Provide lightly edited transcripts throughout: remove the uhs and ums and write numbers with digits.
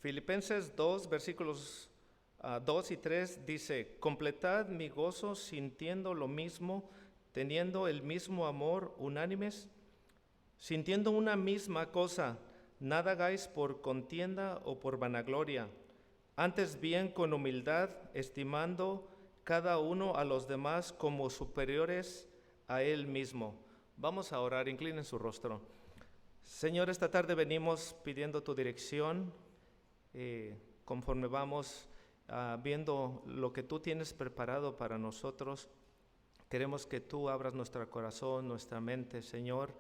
Filipenses 2, versículos 2 y 3 dice: completad mi gozo sintiendo lo mismo, teniendo el mismo amor, unánimes, sintiendo una misma cosa. Nada hagáis por contienda o por vanagloria, antes bien con humildad, estimando cada uno a los demás como superiores a él mismo. Vamos a orar, inclinen su rostro. Señor, esta tarde venimos pidiendo tu dirección, conforme vamos viendo lo que tú tienes preparado para nosotros. Queremos que tú abras nuestro corazón, nuestra mente, Señor,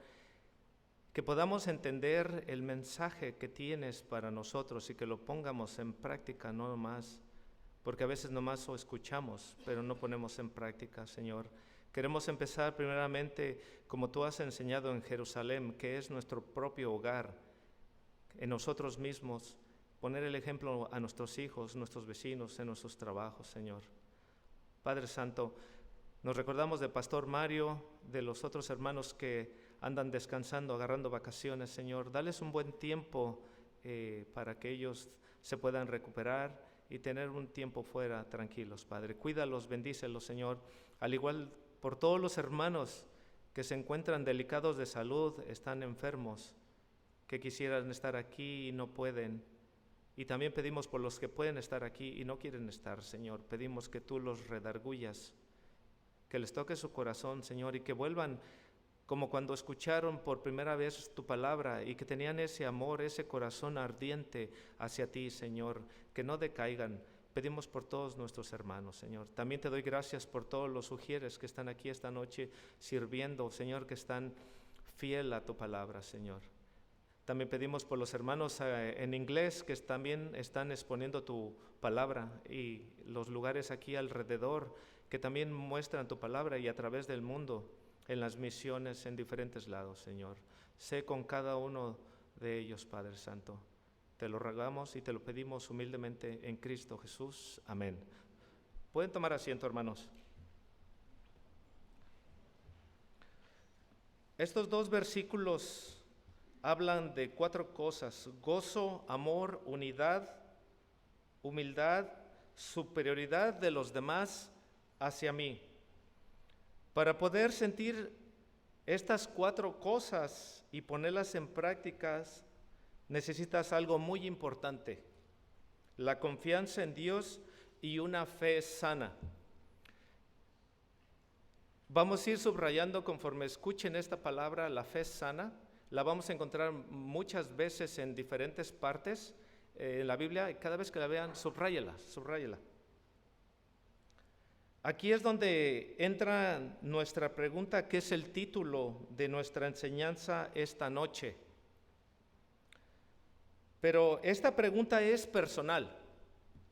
que podamos entender el mensaje que tienes para nosotros y que lo pongamos en práctica, no nomás, porque a veces nomás lo escuchamos, pero no ponemos en práctica, Señor. Queremos empezar primeramente, como tú has enseñado en Jerusalén, que es nuestro propio hogar, en nosotros mismos, poner el ejemplo a nuestros hijos, nuestros vecinos, en nuestros trabajos, Señor. Padre Santo, nos recordamos de Pastor Mario, de los otros hermanos que andan descansando, agarrando vacaciones, Señor. Dales un buen tiempo para que ellos se puedan recuperar y tener un tiempo fuera tranquilos, Padre. Cuídalos, bendícelos, Señor. Al igual por todos los hermanos que se encuentran delicados de salud, están enfermos, que quisieran estar aquí y no pueden. Y también pedimos por los que pueden estar aquí y no quieren estar, Señor. Pedimos que tú los redargullas, que les toque su corazón, Señor, y que vuelvan como cuando escucharon por primera vez tu palabra y que tenían ese amor, ese corazón ardiente hacia ti, Señor, que no decaigan. Pedimos por todos nuestros hermanos, Señor. También te doy gracias por todos los ujieres que están aquí esta noche sirviendo, Señor, que están fiel a tu palabra, Señor. También pedimos por los hermanos en inglés que también están exponiendo tu palabra y los lugares aquí alrededor que también muestran tu palabra y a través del mundo en las misiones en diferentes lados, Señor. Sé con cada uno de ellos, Padre Santo. Te lo rogamos y te lo pedimos humildemente en Cristo Jesús. Amén. Pueden tomar asiento, hermanos. Estos dos versículos hablan de 4 cosas: gozo, amor, unidad, humildad, superioridad de los demás hacia mí. Para poder sentir estas 4 cosas y ponerlas en prácticas, necesitas algo muy importante: la confianza en Dios y una fe sana. Vamos a ir subrayando conforme escuchen esta palabra, la fe sana. La vamos a encontrar muchas veces en diferentes partes en la Biblia, y cada vez que la vean, subráyela. Aquí es donde entra nuestra pregunta, que es el título de nuestra enseñanza esta noche. Pero esta pregunta es personal,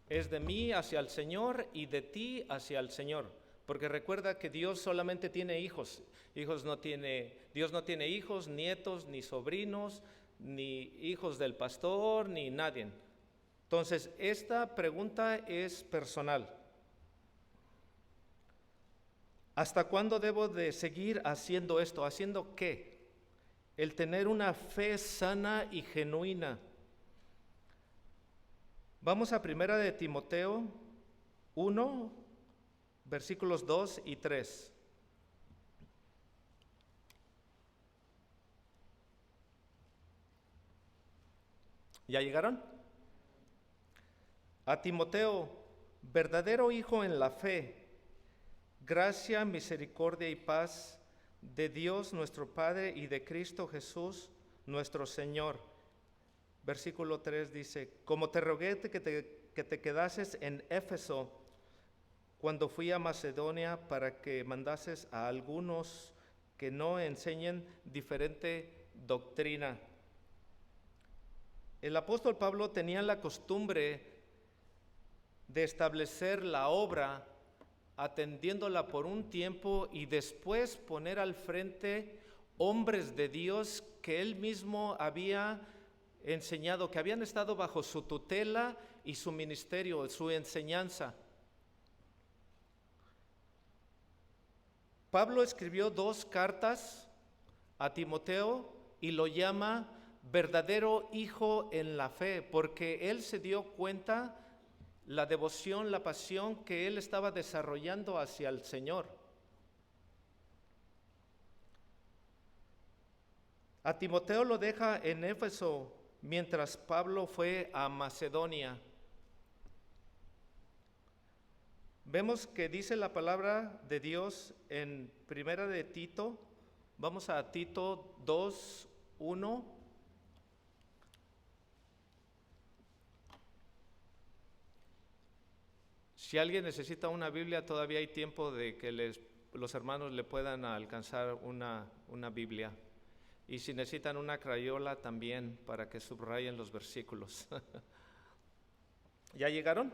es de mí hacia el Señor y de ti hacia el Señor. Porque recuerda que Dios solamente tiene hijos. Dios no tiene hijos, nietos, ni sobrinos, ni hijos del pastor, ni nadie. Entonces, esta pregunta es personal. ¿Hasta cuándo debo de seguir haciendo esto? ¿Haciendo qué? El tener una fe sana y genuina. Vamos a 1 de Timoteo 1, versículos 2 y 3. ¿Ya llegaron? A Timoteo, verdadero hijo en la fe, gracia, misericordia y paz de Dios nuestro Padre y de Cristo Jesús nuestro Señor. Versículo 3 dice: como te rogué que te quedases en Éfeso cuando fui a Macedonia, para que mandases a algunos que no enseñen diferente doctrina. El apóstol Pablo tenía la costumbre de establecer la obra, atendiéndola por un tiempo y después poner al frente hombres de Dios que él mismo había enseñado, que habían estado bajo su tutela y su ministerio, su enseñanza. Pablo escribió 2 cartas a Timoteo y lo llama verdadero hijo en la fe, porque él se dio cuenta la devoción, la pasión que él estaba desarrollando hacia el Señor. A Timoteo lo deja en Éfeso mientras Pablo fue a Macedonia. Vemos que dice la palabra de Dios en Primera de Tito. Vamos a Tito 2:1. Si alguien necesita una Biblia, todavía hay tiempo de que los hermanos le puedan alcanzar una Biblia. Y si necesitan una crayola también para que subrayen los versículos. ¿Ya llegaron?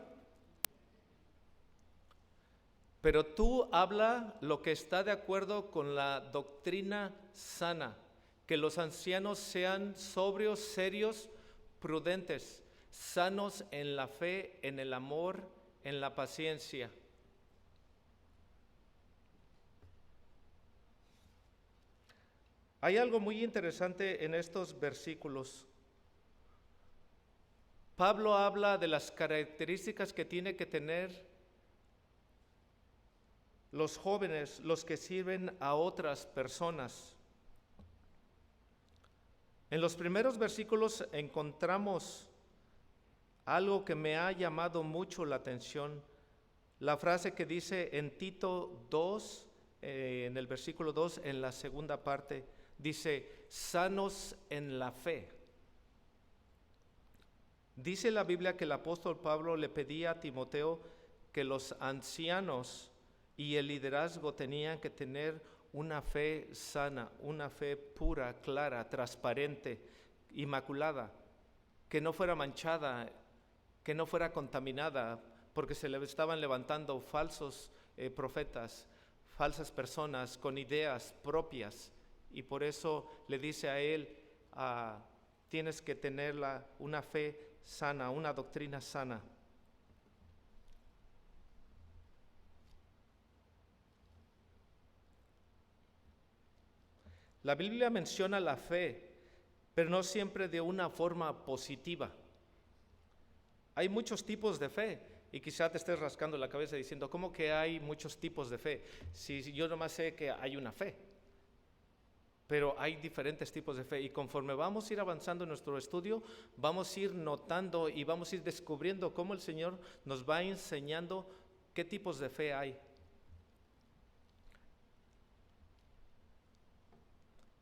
Pero tú habla lo que está de acuerdo con la doctrina sana, que los ancianos sean sobrios, serios, prudentes, sanos en la fe, en el amor, en la paciencia. Hay algo muy interesante en estos versículos. Pablo habla de las características que tiene que tener los jóvenes, los que sirven a otras personas. En los primeros versículos encontramos algo que me ha llamado mucho la atención. La frase que dice en Tito 2, en el versículo 2, en la segunda parte, dice, sanos en la fe. Dice la Biblia que el apóstol Pablo le pedía a Timoteo que los ancianos y el liderazgo tenían que tener una fe sana, una fe pura, clara, transparente, inmaculada, que no fuera manchada, que no fuera contaminada, porque se le estaban levantando falsos profetas, falsas personas con ideas propias, y por eso le dice a él, tienes que tener una fe sana, una doctrina sana. La Biblia menciona la fe, pero no siempre de una forma positiva. Hay muchos tipos de fe, y quizá te estés rascando la cabeza diciendo, ¿cómo que hay muchos tipos de fe? Si yo nomás sé que hay una fe, pero hay diferentes tipos de fe, y conforme vamos a ir avanzando en nuestro estudio, vamos a ir notando y vamos a ir descubriendo cómo el Señor nos va enseñando qué tipos de fe hay.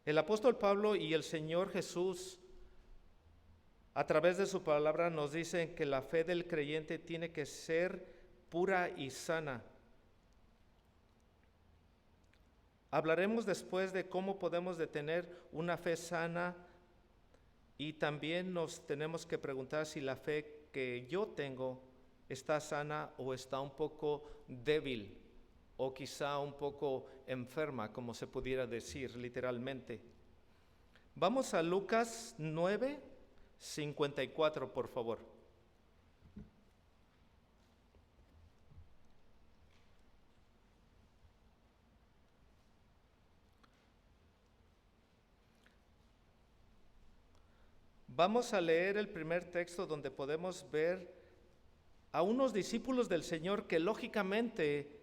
El apóstol Pablo y el Señor Jesús, a través de su palabra, nos dicen que la fe del creyente tiene que ser pura y sana. Hablaremos después de cómo podemos tener una fe sana, y también nos tenemos que preguntar si la fe que yo tengo está sana o está un poco débil, o quizá un poco enferma, como se pudiera decir literalmente. Vamos a Lucas 9:54, por favor. Vamos a leer el primer texto donde podemos ver a unos discípulos del Señor que lógicamente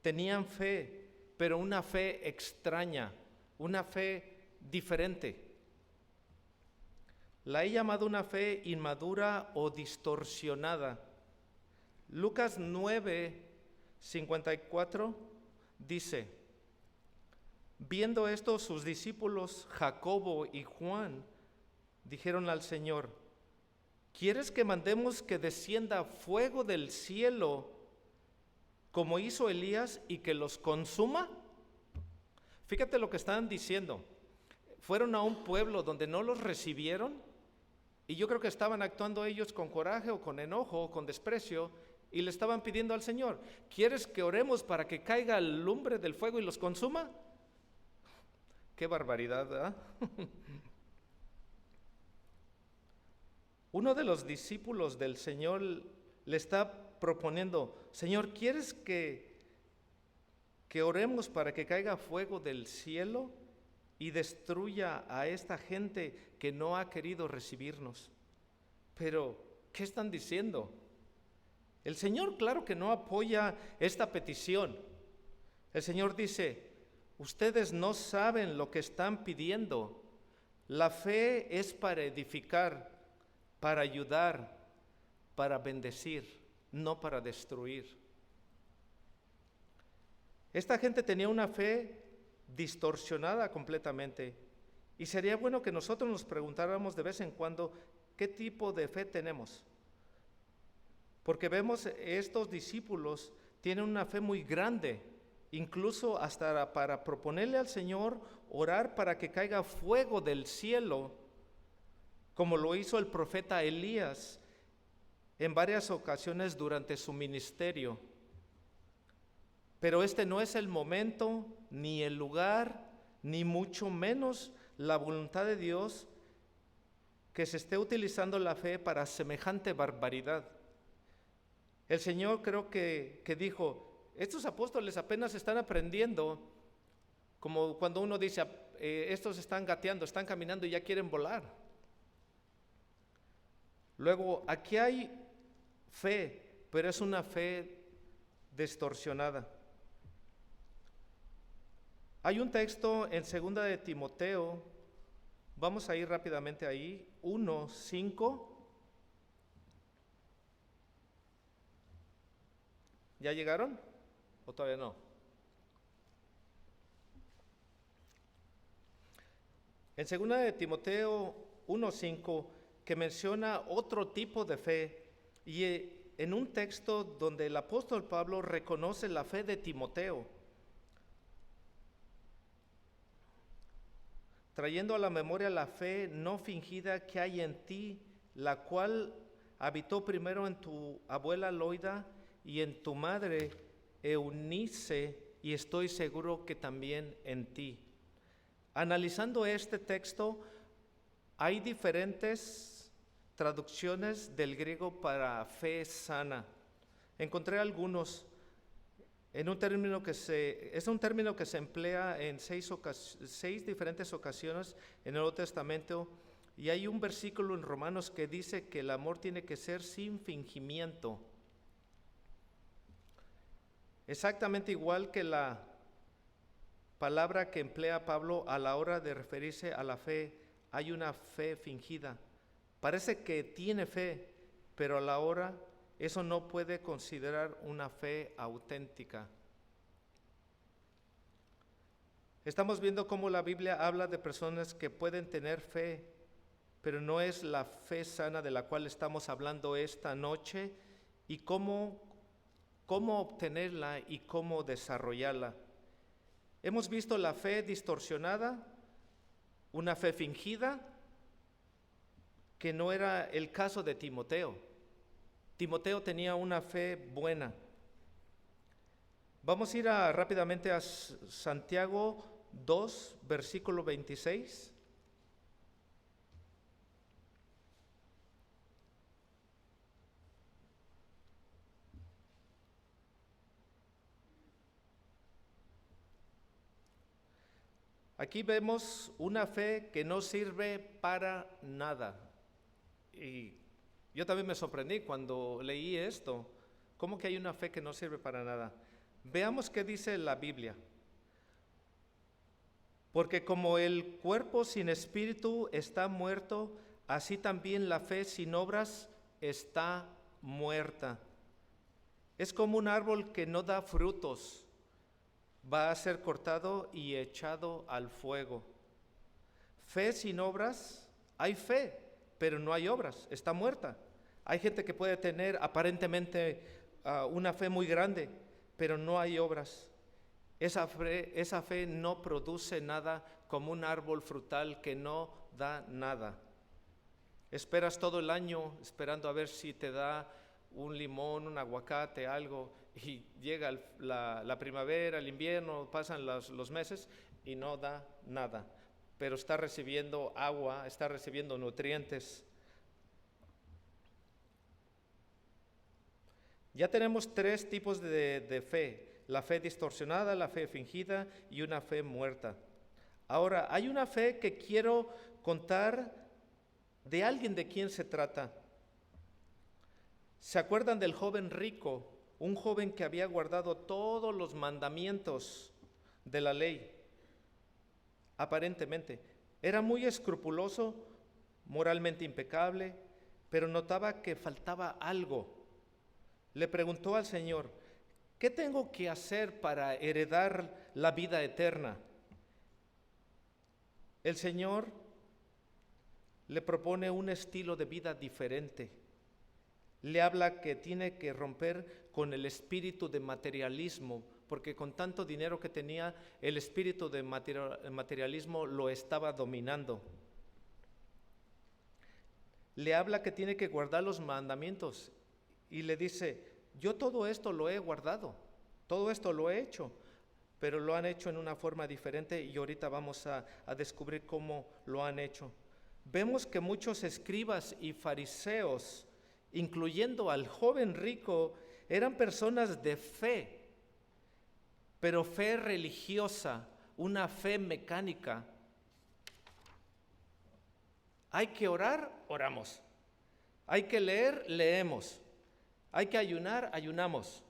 tenían fe, pero una fe extraña, una fe diferente. La he llamado una fe inmadura o distorsionada. Lucas 9:54 dice, viendo esto, sus discípulos Jacobo y Juan dijeron al Señor, ¿quieres que mandemos que descienda fuego del cielo como hizo Elías y que los consuma? Fíjate lo que están diciendo. Fueron a un pueblo donde no los recibieron, y yo creo que estaban actuando ellos con coraje o con enojo o con desprecio, y le estaban pidiendo al Señor, ¿quieres que oremos para que caiga el lumbre del fuego y los consuma? Qué barbaridad, ¿verdad? Uno de los discípulos del Señor le está proponiendo, Señor, ¿quieres que oremos para que caiga fuego del cielo y destruya a esta gente que no ha querido recibirnos. Pero, ¿qué están diciendo? El Señor, claro que no apoya esta petición. El Señor dice, ustedes no saben lo que están pidiendo. La fe es para edificar, para ayudar, para bendecir, no para destruir. Esta gente tenía una fe distorsionada completamente. Y sería bueno que nosotros nos preguntáramos de vez en cuando qué tipo de fe tenemos. Porque vemos estos discípulos tienen una fe muy grande, incluso hasta para proponerle al Señor orar para que caiga fuego del cielo, como lo hizo el profeta Elías en varias ocasiones durante su ministerio. Pero este no es el momento, ni el lugar, ni mucho menos la voluntad de Dios que se esté utilizando la fe para semejante barbaridad. El Señor creo que dijo, estos apóstoles apenas están aprendiendo, como cuando uno dice, estos están gateando, están caminando y ya quieren volar. Luego, aquí hay fe, pero es una fe distorsionada. Hay un texto en 2 de Timoteo, vamos a ir rápidamente ahí, 1:5. ¿Ya llegaron? ¿O todavía no? En 2 de Timoteo 1:5, que menciona otro tipo de fe, y en un texto donde el apóstol Pablo reconoce la fe de Timoteo, trayendo a la memoria la fe no fingida que hay en ti, la cual habitó primero en tu abuela Loida y en tu madre Eunice, y estoy seguro que también en ti. Analizando este texto, hay diferentes traducciones del griego para fe sana. Encontré algunos. Es un término que se emplea en seis diferentes ocasiones en el Nuevo Testamento, y hay un versículo en Romanos que dice que el amor tiene que ser sin fingimiento. Exactamente igual que la palabra que emplea Pablo a la hora de referirse a la fe, hay una fe fingida. Parece que tiene fe, pero a la hora eso no puede considerar una fe auténtica. Estamos viendo cómo la Biblia habla de personas que pueden tener fe, pero no es la fe sana de la cual estamos hablando esta noche, y cómo obtenerla y cómo desarrollarla. Hemos visto la fe distorsionada, una fe fingida, que no era el caso de Timoteo. Timoteo tenía una fe buena. Vamos a ir rápidamente a Santiago 2, versículo 26. Aquí vemos una fe que no sirve para nada. Y yo también me sorprendí cuando leí esto. ¿Cómo que hay una fe que no sirve para nada? Veamos qué dice la Biblia. Porque como el cuerpo sin espíritu está muerto, así también la fe sin obras está muerta. Es como un árbol que no da frutos, va a ser cortado y echado al fuego. Fe sin obras, hay fe, pero no hay obras, está muerta. Hay gente que puede tener aparentemente una fe muy grande, pero no hay obras. Esa fe no produce nada, como un árbol frutal que no da nada. Esperas todo el año esperando a ver si te da un limón, un aguacate, algo, y llega la primavera, el invierno, pasan los meses y no da nada, pero está recibiendo agua, está recibiendo nutrientes. Ya tenemos tres tipos de fe: la fe distorsionada, la fe fingida y una fe muerta. Ahora, hay una fe que quiero contar de alguien de quien se trata. ¿Se acuerdan del joven rico? Un joven que había guardado todos los mandamientos de la ley, aparentemente. Era muy escrupuloso, moralmente impecable, pero notaba que faltaba algo. Le preguntó al Señor: ¿qué tengo que hacer para heredar la vida eterna? El Señor le propone un estilo de vida diferente. Le habla que tiene que romper con el espíritu de materialismo, porque con tanto dinero que tenía, el espíritu de materialismo lo estaba dominando. Le habla que tiene que guardar los mandamientos y le dice: yo todo esto lo he guardado, todo esto lo he hecho, pero lo han hecho en una forma diferente y ahorita vamos a descubrir cómo lo han hecho. Vemos que muchos escribas y fariseos, incluyendo al joven rico, eran personas de fe, pero fe religiosa, una fe mecánica. Hay que orar, oramos. Hay que leer, leemos. Hay que ayunar, ayunamos.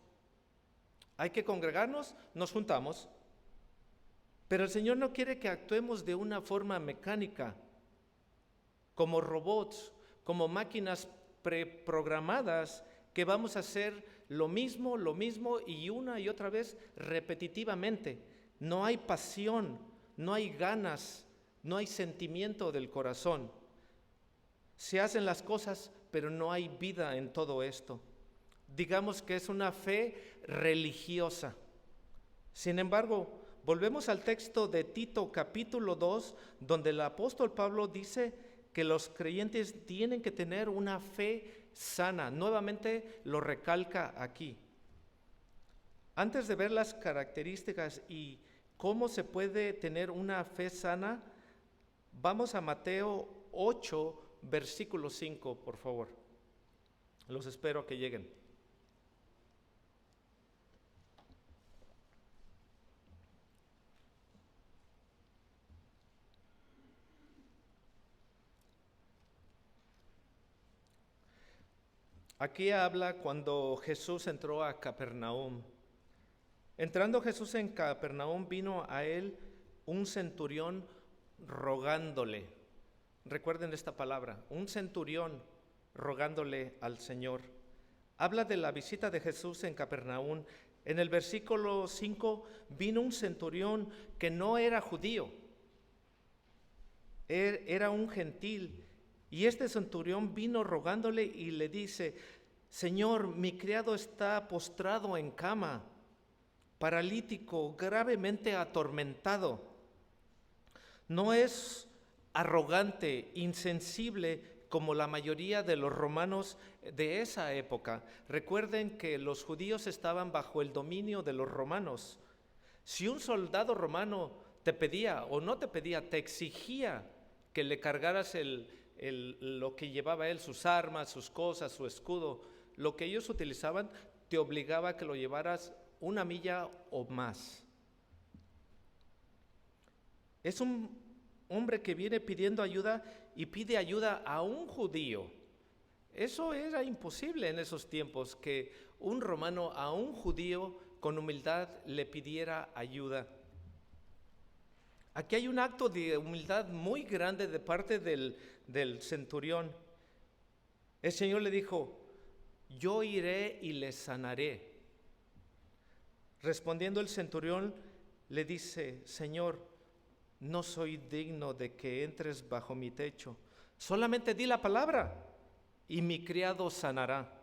Hay que congregarnos, nos juntamos. Pero el Señor no quiere que actuemos de una forma mecánica, como robots, como máquinas preprogramadas, que vamos a hacer lo mismo y una y otra vez repetitivamente. No hay pasión, no hay ganas, no hay sentimiento del corazón. Se hacen las cosas, pero no hay vida en todo esto. Digamos que es una fe religiosa. Sin embargo, volvemos al texto de Tito capítulo 2, donde el apóstol Pablo dice que los creyentes tienen que tener una fe sana. Nuevamente lo recalca aquí. Antes de ver las características y cómo se puede tener una fe sana, vamos a Mateo 8, versículo 5, por favor. Los espero a que lleguen. Aquí habla cuando Jesús entró a Capernaum. Entrando Jesús en Capernaum, vino a él un centurión rogándole. Recuerden esta palabra, un centurión rogándole al Señor. Habla de la visita de Jesús en Capernaum. En el versículo 5, vino un centurión que no era judío, era un gentil. Y este centurión vino rogándole y le dice: Señor, mi criado está postrado en cama, paralítico, gravemente atormentado. No es arrogante, insensible como la mayoría de los romanos de esa época. Recuerden que los judíos estaban bajo el dominio de los romanos. Si un soldado romano te pedía o no te pedía, te exigía que le cargaras lo que llevaba él, sus armas, sus cosas, su escudo, lo que ellos utilizaban, te obligaba a que lo llevaras 1 milla o más. Es un hombre que viene pidiendo ayuda y pide ayuda a un judío. Eso era imposible en esos tiempos, que un romano a un judío con humildad le pidiera ayuda. Aquí hay un acto de humildad muy grande de parte del centurión. El Señor le dijo: yo iré y le sanaré. Respondiendo el centurión le dice: Señor, no soy digno de que entres bajo mi techo. Solamente di la palabra y mi criado sanará.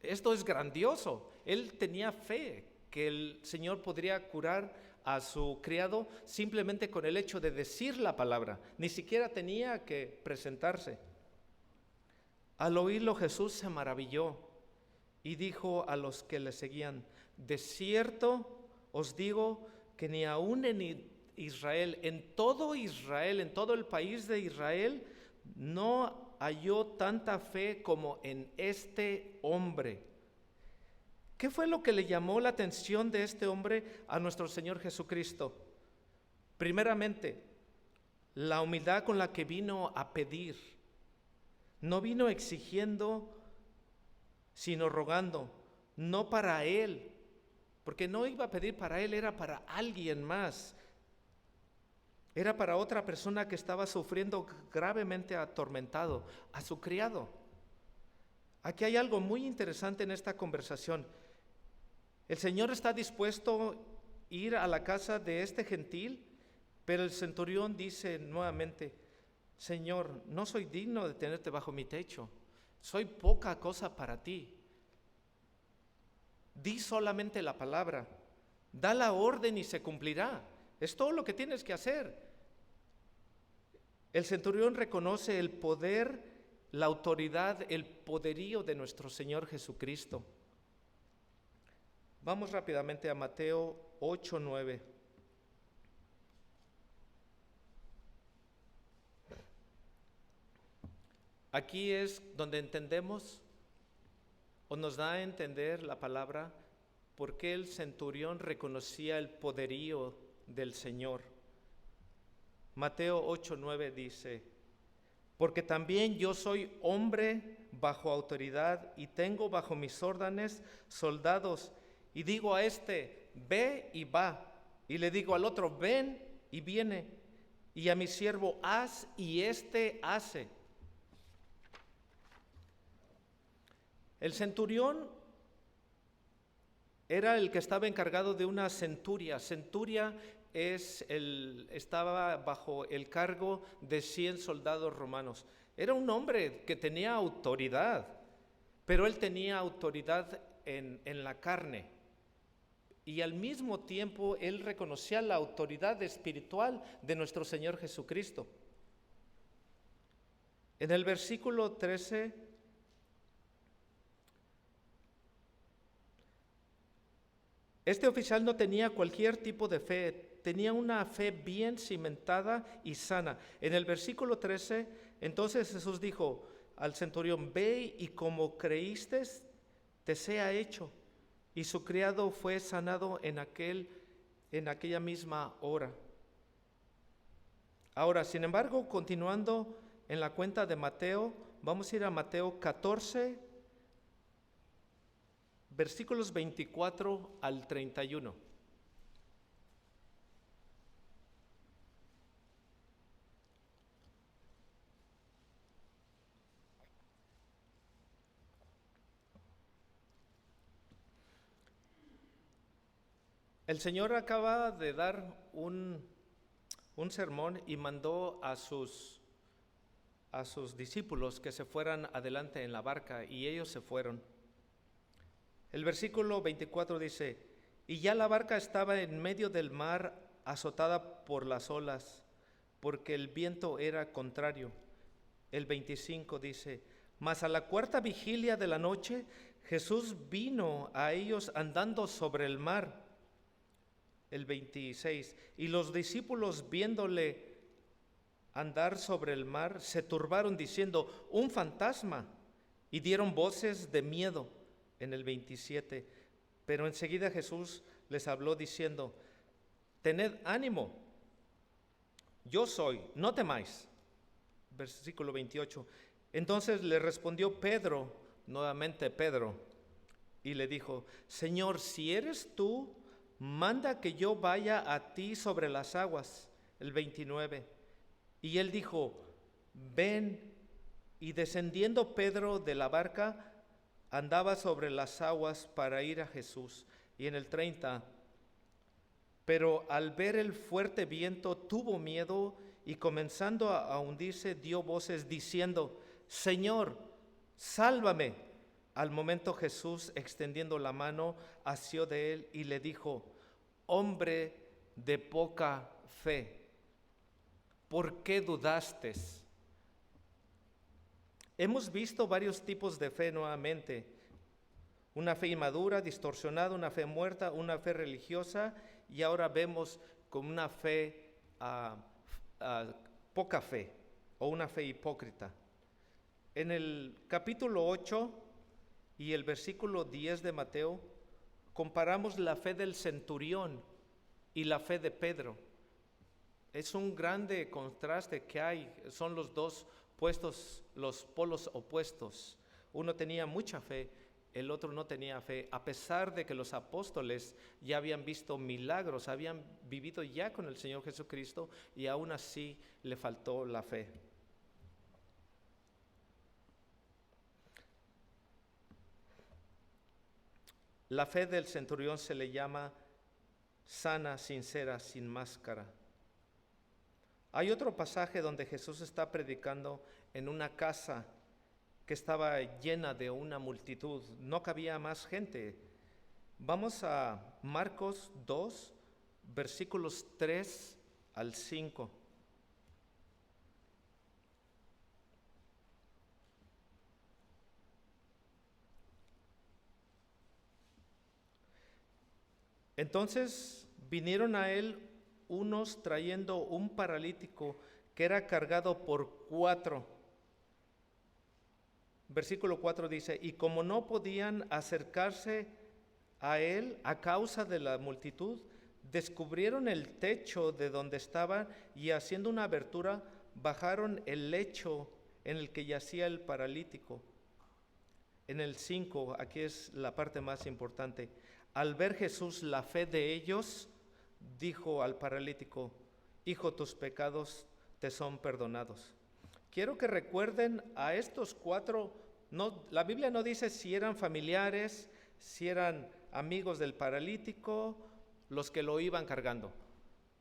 Esto es grandioso. Él tenía fe que el Señor podría curar a su criado simplemente con el hecho de decir la palabra. Ni siquiera tenía que presentarse. Al oírlo, Jesús se maravilló y dijo a los que le seguían: de cierto os digo que ni aún en Israel, en todo el país de Israel, no halló tanta fe como en este hombre. ¿Qué fue lo que le llamó la atención de este hombre a nuestro Señor Jesucristo? Primeramente, la humildad con la que vino a pedir. No vino exigiendo, sino rogando, no para él, porque no iba a pedir para él, era para alguien más. Era para otra persona que estaba sufriendo gravemente atormentado, a su criado. Aquí hay algo muy interesante en esta conversación. El Señor está dispuesto a ir a la casa de este gentil, pero el centurión dice nuevamente: Señor, no soy digno de tenerte bajo mi techo, soy poca cosa para ti. Di solamente la palabra, da la orden y se cumplirá. Es todo lo que tienes que hacer. El centurión reconoce el poder, la autoridad, el poderío de nuestro Señor Jesucristo. Vamos rápidamente a Mateo 8:9. Aquí es donde entendemos o nos da a entender la palabra por qué el centurión reconocía el poderío del Señor. Mateo 8:9 dice: porque también yo soy hombre bajo autoridad y tengo bajo mis órdenes soldados, y digo a este, ve y va, y le digo al otro, ven y viene, y a mi siervo, haz y éste hace. El centurión era el que estaba encargado de una centuria. Centuria estaba bajo el cargo de 100 soldados romanos. Era un hombre que tenía autoridad, pero él tenía autoridad en la carne. Y al mismo tiempo él reconocía la autoridad espiritual de nuestro Señor Jesucristo. En el versículo 13, este oficial no tenía cualquier tipo de fe, tenía una fe bien cimentada y sana. En el versículo 13, entonces Jesús dijo al centurión: ve y como creíste, te sea hecho. Y su criado fue sanado en aquella misma hora. Ahora, sin embargo, continuando en la cuenta de Mateo, vamos a ir a Mateo 14, versículos 24 al 31. El Señor acaba de dar un sermón y mandó a sus discípulos que se fueran adelante en la barca, y ellos se fueron. El versículo 24 dice: y ya la barca estaba en medio del mar, azotada por las olas, porque el viento era contrario. El 25 dice: mas a la cuarta vigilia de la noche, Jesús vino a ellos andando sobre el mar. El 26, y los discípulos, viéndole andar sobre el mar, se turbaron diciendo: un fantasma, y dieron voces de miedo. En el 27, pero enseguida Jesús les habló diciendo: tened ánimo, yo soy, no temáis. Versículo 28, entonces le respondió Pedro, nuevamente Pedro, y le dijo: Señor, si eres tú, manda que yo vaya a ti sobre las aguas. El 29, y él dijo: ven. Y descendiendo Pedro de la barca, andaba sobre las aguas para ir a Jesús. Y en el 30, pero al ver el fuerte viento tuvo miedo, y comenzando a hundirse dio voces diciendo: Señor, sálvame. Al momento Jesús, extendiendo la mano, asió de él y le dijo: hombre de poca fe, ¿por qué dudaste? Hemos visto varios tipos de fe nuevamente: una fe inmadura, distorsionada, una fe muerta, una fe religiosa, y ahora vemos como una fe poca fe, o una fe hipócrita. En el capítulo 8 y el versículo 10 de Mateo, comparamos la fe del centurión y la fe de Pedro. Es un grande contraste que hay, son los dos puestos, los polos opuestos. Uno tenía mucha fe, el otro no tenía fe, a pesar de que los apóstoles ya habían visto milagros, habían vivido ya con el Señor Jesucristo y aún así le faltó la fe. La fe del centurión se le llama sana, sincera, sin máscara. Hay otro pasaje donde Jesús está predicando en una casa que estaba llena de una multitud, no cabía más gente. Vamos a Marcos 2, versículos 3 al 5. Entonces vinieron a él unos trayendo un paralítico que era cargado por 4. Versículo 4 dice, y como no podían acercarse a él a causa de la multitud, descubrieron el techo de donde estaba y haciendo una abertura, bajaron el lecho en el que yacía el paralítico. En el 5, aquí es la parte más importante. Al ver Jesús la fe de ellos, dijo al paralítico, hijo, tus pecados te son perdonados. Quiero que recuerden a estos 4, la Biblia no dice si eran familiares, si eran amigos del paralítico, los que lo iban cargando,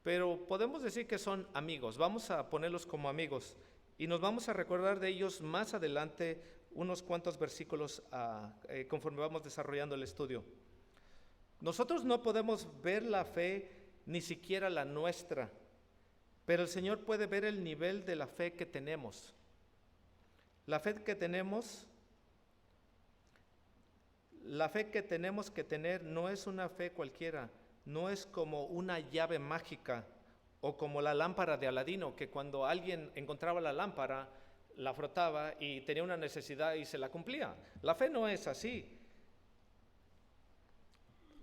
pero podemos decir que son amigos, vamos a ponerlos como amigos y nos vamos a recordar de ellos más adelante unos cuantos versículos conforme vamos desarrollando el estudio. Nosotros no podemos ver la fe, ni siquiera la nuestra, pero el Señor puede ver el nivel de la fe que tenemos. La fe que tenemos que tener no es una fe cualquiera, no es como una llave mágica o como la lámpara de Aladino, que cuando alguien encontraba la lámpara, la frotaba y tenía una necesidad y se la cumplía. La fe no es así.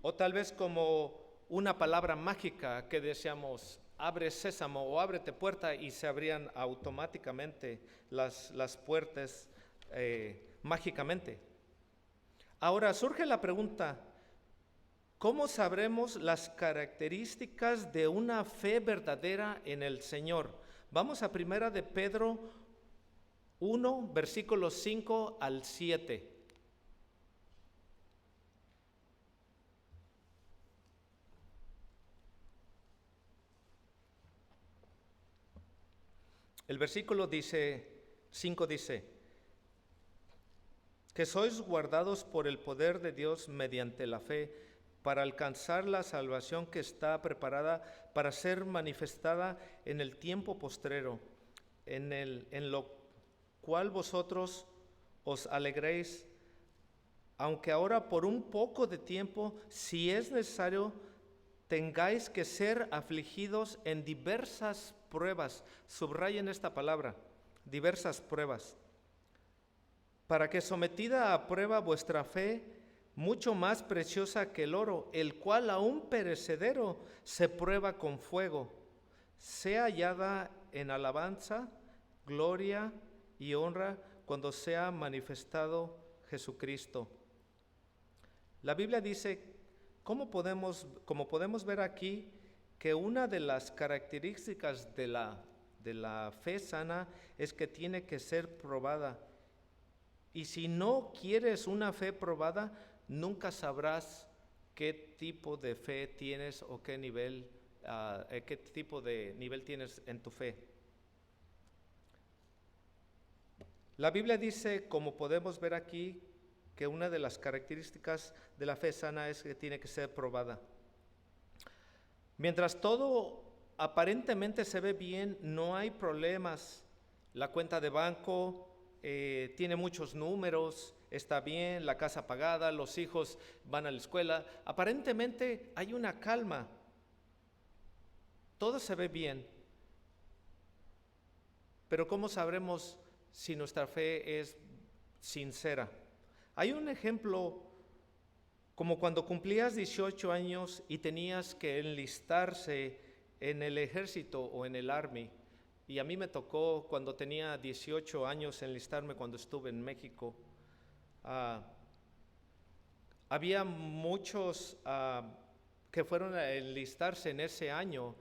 O tal vez como una palabra mágica que decíamos, abre sésamo o ábrete puerta y se abrían automáticamente las puertas mágicamente. Ahora surge la pregunta, ¿cómo sabremos las características de una fe verdadera en el Señor? Vamos a primera de Pedro 1, versículos 5 al 7. El versículo 5 dice, que sois guardados por el poder de Dios mediante la fe para alcanzar la salvación que está preparada para ser manifestada en el tiempo postrero, en lo cual vosotros os alegréis, aunque ahora por un poco de tiempo, si es necesario, tengáis que ser afligidos en diversas pruebas. Subrayen esta palabra, diversas pruebas, para que sometida a prueba vuestra fe, mucho más preciosa que el oro, el cual aún perecedero se prueba con fuego, sea hallada en alabanza, gloria y honra cuando sea manifestado Jesucristo. La Biblia dice, como podemos ver aquí, que una de las características de la fe sana es que tiene que ser probada. Y si no quieres una fe probada, nunca sabrás qué tipo de fe tienes o qué tipo de nivel tienes en tu fe. La Biblia dice, como podemos ver aquí, que una de las características de la fe sana es que tiene que ser probada. Mientras todo aparentemente se ve bien, no hay problemas. La cuenta de banco tiene muchos números, está bien, la casa pagada, los hijos van a la escuela. Aparentemente hay una calma. Todo se ve bien. Pero ¿cómo sabremos si nuestra fe es sincera? Hay un ejemplo como cuando cumplías 18 años y tenías que enlistarse en el ejército o en el Army. Y a mí me tocó cuando tenía 18 años enlistarme cuando estuve en México. Había muchos que fueron a enlistarse en ese año.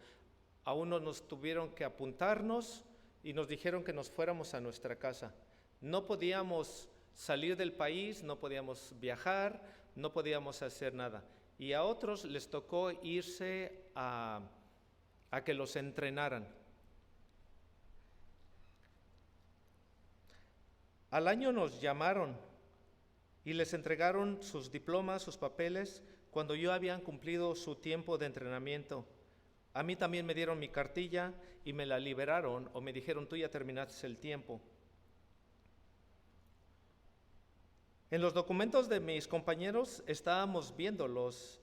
A uno nos tuvieron que apuntarnos y nos dijeron que nos fuéramos a nuestra casa. No podíamos salir del país, no podíamos viajar, no podíamos hacer nada. Y a otros les tocó irse a que los entrenaran. Al año nos llamaron y les entregaron sus diplomas, sus papeles, cuando ya habían cumplido su tiempo de entrenamiento. A mí también me dieron mi cartilla y me la liberaron o me dijeron, tú ya terminaste el tiempo. En los documentos de mis compañeros estábamos viéndolos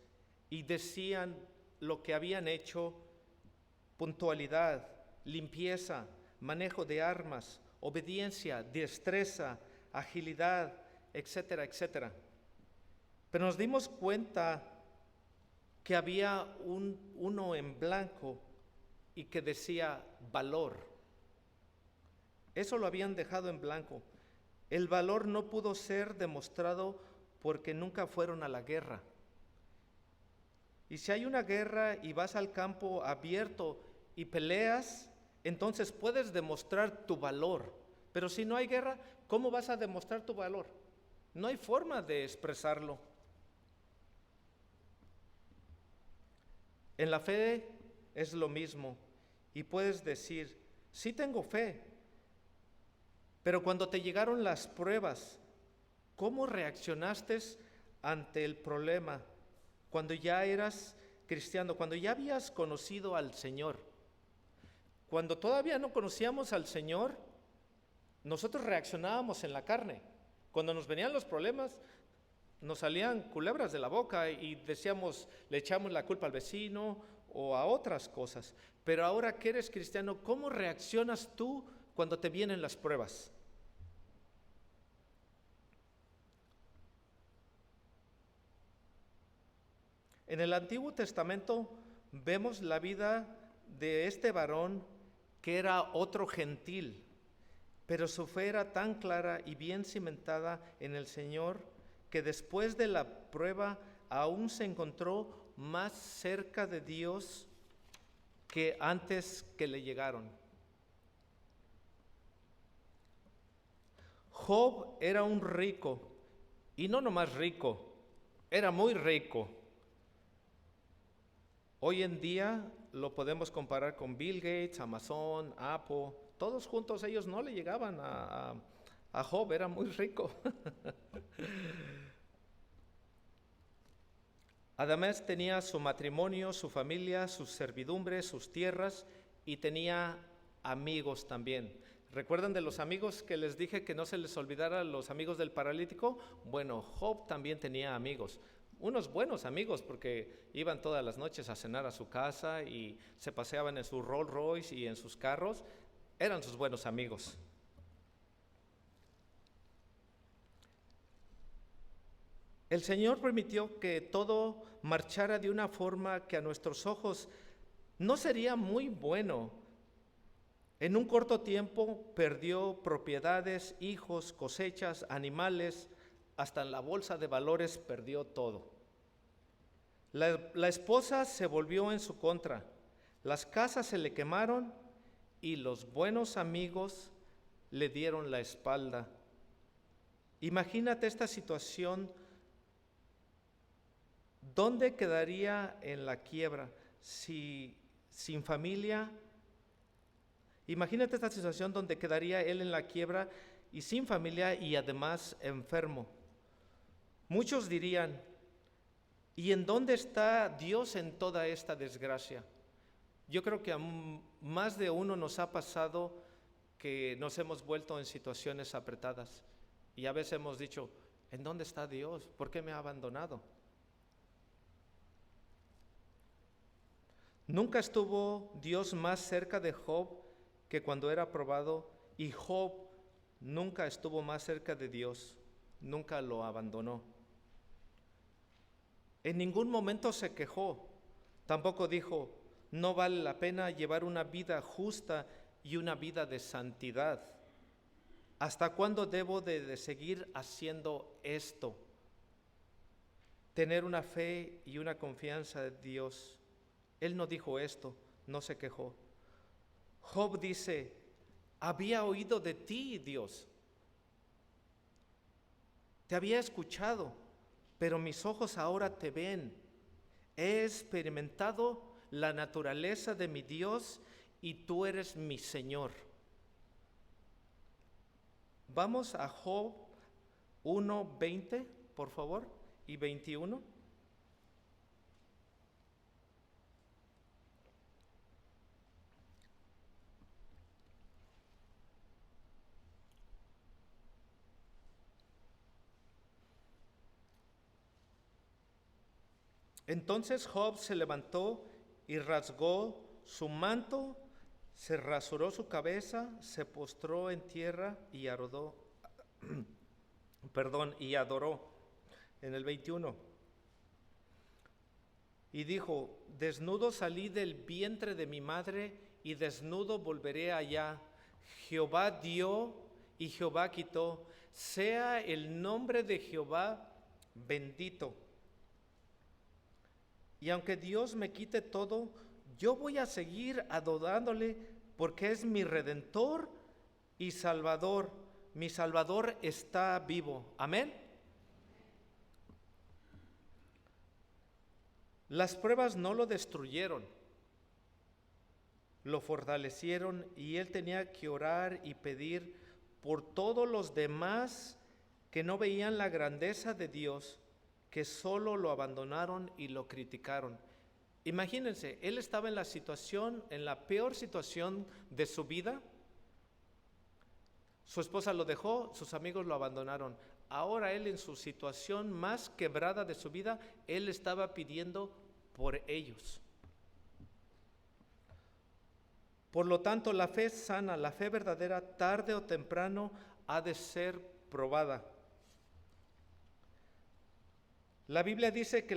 y decían lo que habían hecho: puntualidad, limpieza, manejo de armas, obediencia, destreza, agilidad, etcétera, etcétera. Pero nos dimos cuenta que había uno en blanco y que decía valor. Eso lo habían dejado en blanco. El valor no pudo ser demostrado porque nunca fueron a la guerra. Y si hay una guerra y vas al campo abierto y peleas, entonces puedes demostrar tu valor. Pero si no hay guerra, ¿cómo vas a demostrar tu valor? No hay forma de expresarlo. En la fe es lo mismo. Y puedes decir, sí tengo fe, pero cuando te llegaron las pruebas, ¿cómo reaccionaste ante el problema? Cuando ya eras cristiano, cuando ya habías conocido al Señor. Cuando todavía no conocíamos al Señor, nosotros reaccionábamos en la carne. Cuando nos venían los problemas, nos salían culebras de la boca y decíamos, le echamos la culpa al vecino o a otras cosas. Pero ahora que eres cristiano, ¿cómo reaccionas tú cuando te vienen las pruebas? En el Antiguo Testamento vemos la vida de este varón que era otro gentil, pero su fe era tan clara y bien cimentada en el Señor que después de la prueba aún se encontró más cerca de Dios que antes que le llegaron. Job era un rico, y no nomás rico, era muy rico. Hoy en día lo podemos comparar con Bill Gates, Amazon, Apple. Todos juntos ellos no le llegaban a Job, era muy rico. Además tenía su matrimonio, su familia, sus servidumbres, sus tierras y tenía amigos también. ¿Recuerdan de los amigos que les dije que no se les olvidara los amigos del paralítico? Bueno, Job también tenía amigos. Unos buenos amigos porque iban todas las noches a cenar a su casa y se paseaban en su Rolls Royce y en sus carros. Eran sus buenos amigos. El Señor permitió que todo marchara de una forma que a nuestros ojos no sería muy bueno. En un corto tiempo perdió propiedades, hijos, cosechas, animales, hasta en la bolsa de valores perdió todo. La esposa se volvió en su contra, las casas se le quemaron y los buenos amigos le dieron la espalda. Imagínate esta situación. ¿Dónde quedaría en la quiebra si sin familia? Imagínate esta situación donde quedaría él en la quiebra y sin familia y además enfermo. Muchos dirían, ¿y en dónde está Dios en toda esta desgracia? Yo creo que a más de uno nos ha pasado que nos hemos vuelto en situaciones apretadas y a veces hemos dicho, ¿en dónde está Dios? ¿Por qué me ha abandonado? Nunca estuvo Dios más cerca de Job que cuando era probado, y Job nunca estuvo más cerca de Dios, nunca lo abandonó. En ningún momento se quejó, tampoco dijo, No vale la pena llevar una vida justa y una vida de santidad. ¿Hasta cuándo debo de seguir haciendo esto? Tener una fe y una confianza en Dios. Él no dijo esto, no se quejó. Job dice, había oído de ti, Dios. Te había escuchado, pero mis ojos ahora te ven. He experimentado la naturaleza de mi Dios y tú eres mi Señor. Vamos a Job 1:20, por favor, y 21. Entonces Job se levantó y rasgó su manto, se rasuró su cabeza, se postró en tierra y adoró. Y adoró. En el 21. Y dijo, desnudo salí del vientre de mi madre y desnudo volveré allá. Jehová dio y Jehová quitó. Sea el nombre de Jehová bendito. Y aunque Dios me quite todo, yo voy a seguir adorándole porque es mi Redentor y Salvador. Mi Salvador está vivo. Amén. Las pruebas no lo destruyeron, lo fortalecieron y él tenía que orar y pedir por todos los demás que no veían la grandeza de Dios, que solo lo abandonaron y lo criticaron. Imagínense, él estaba en la peor situación de su vida. Su esposa lo dejó, sus amigos lo abandonaron. Ahora él, en su situación más quebrada de su vida, él estaba pidiendo por ellos. Por lo tanto, la fe sana, la fe verdadera, tarde o temprano ha de ser probada. La Biblia dice que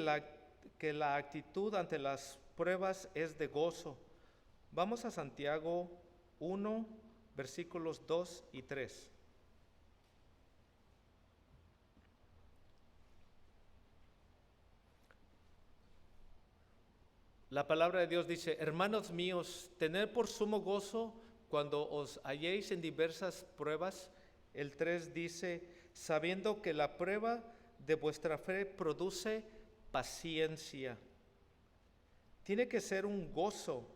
la actitud ante las pruebas es de gozo. Vamos a Santiago 1, versículos 2 y 3. La palabra de Dios dice, hermanos míos, tened por sumo gozo cuando os halléis en diversas pruebas. El 3 dice, sabiendo que la prueba de vuestra fe produce paciencia. Tiene que ser un gozo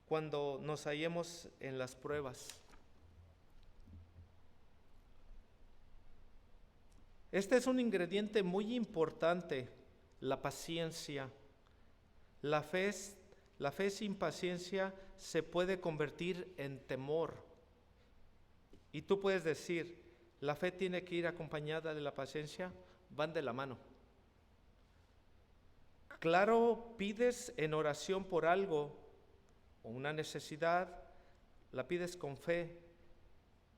cuando nos hallemos en las pruebas. Este es un ingrediente muy importante, la paciencia. La fe sin paciencia se puede convertir en temor. Y tú puedes decir, la fe tiene que ir acompañada de la paciencia, van de la mano. Claro, pides en oración por algo o una necesidad, la pides con fe,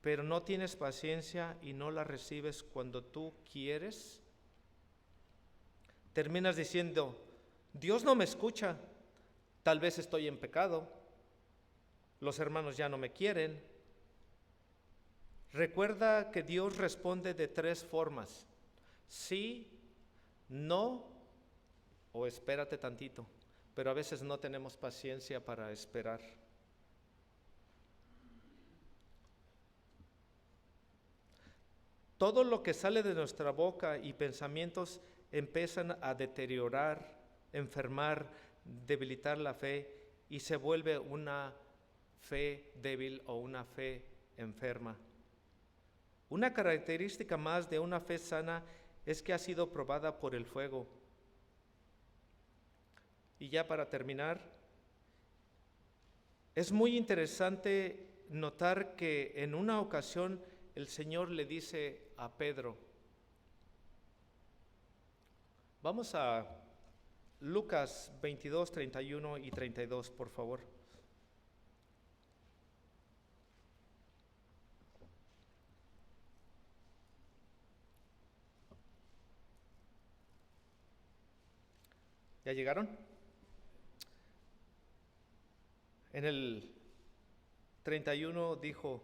pero no tienes paciencia y no la recibes cuando tú quieres. Terminas diciendo, Dios no me escucha, tal vez estoy en pecado, los hermanos ya no me quieren. Recuerda que Dios responde de 3 formas: sí, no o espérate tantito, pero a veces no tenemos paciencia para esperar. Todo lo que sale de nuestra boca y pensamientos empiezan a deteriorar, enfermar, debilitar la fe y se vuelve una fe débil o una fe enferma. Una característica más de una fe sana es que ha sido probada por el fuego. Y ya para terminar, es muy interesante notar que en una ocasión el Señor le dice a Pedro, vamos a Lucas 22, 31 y 32, por favor. ¿Ya llegaron? En el 31 dijo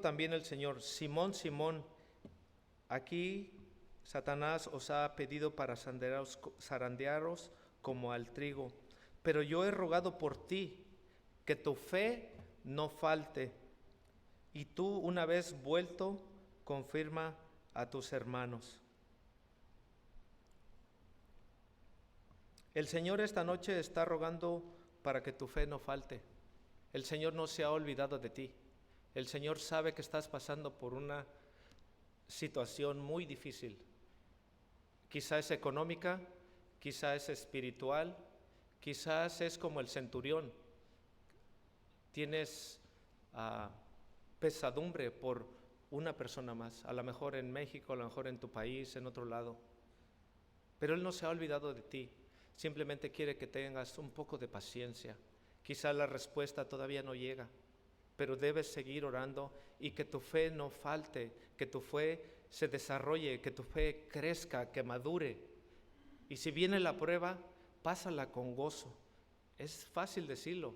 también el Señor: Simón, Simón, aquí Satanás os ha pedido para zarandearos como al trigo, pero yo he rogado por ti, que tu fe no falte, y tú, una vez vuelto, confirma a tus hermanos. El Señor esta noche está rogando para que tu fe no falte. El Señor no se ha olvidado de ti. El Señor sabe que estás pasando por una situación muy difícil. Quizás es económica, quizás es espiritual, quizás es como el centurión. Tienes pesadumbre por una persona más, a lo mejor en México, a lo mejor en tu país, en otro lado. Pero Él no se ha olvidado de ti, simplemente quiere que tengas un poco de paciencia. Quizás la respuesta todavía no llega, pero debes seguir orando y que tu fe no falte, que tu fe se desarrolle, que tu fe crezca, que madure. Y si viene la prueba, pásala con gozo. Es fácil decirlo,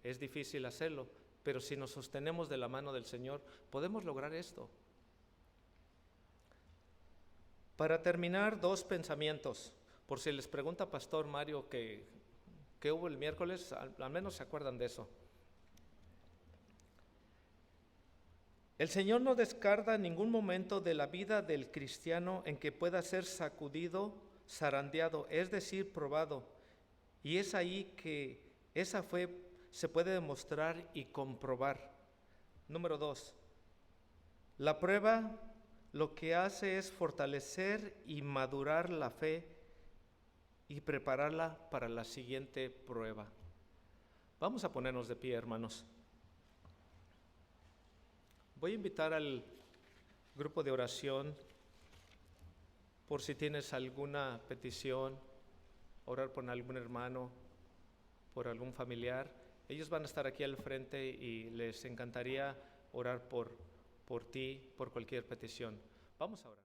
es difícil hacerlo, pero si nos sostenemos de la mano del Señor, podemos lograr esto. Para terminar, 2 pensamientos. Por si les pregunta Pastor Mario que hubo el miércoles, al menos se acuerdan de eso. El Señor no descarta ningún momento de la vida del cristiano en que pueda ser sacudido, zarandeado, es decir, probado. Y es ahí que esa fe se puede demostrar y comprobar. Número 2, la prueba lo que hace es fortalecer y madurar la fe y prepararla para la siguiente prueba. Vamos a ponernos de pie, hermanos. Voy a invitar al grupo de oración por si tienes alguna petición, orar por algún hermano, por algún familiar. Ellos van a estar aquí al frente y les encantaría orar por ti, por cualquier petición. Vamos a orar.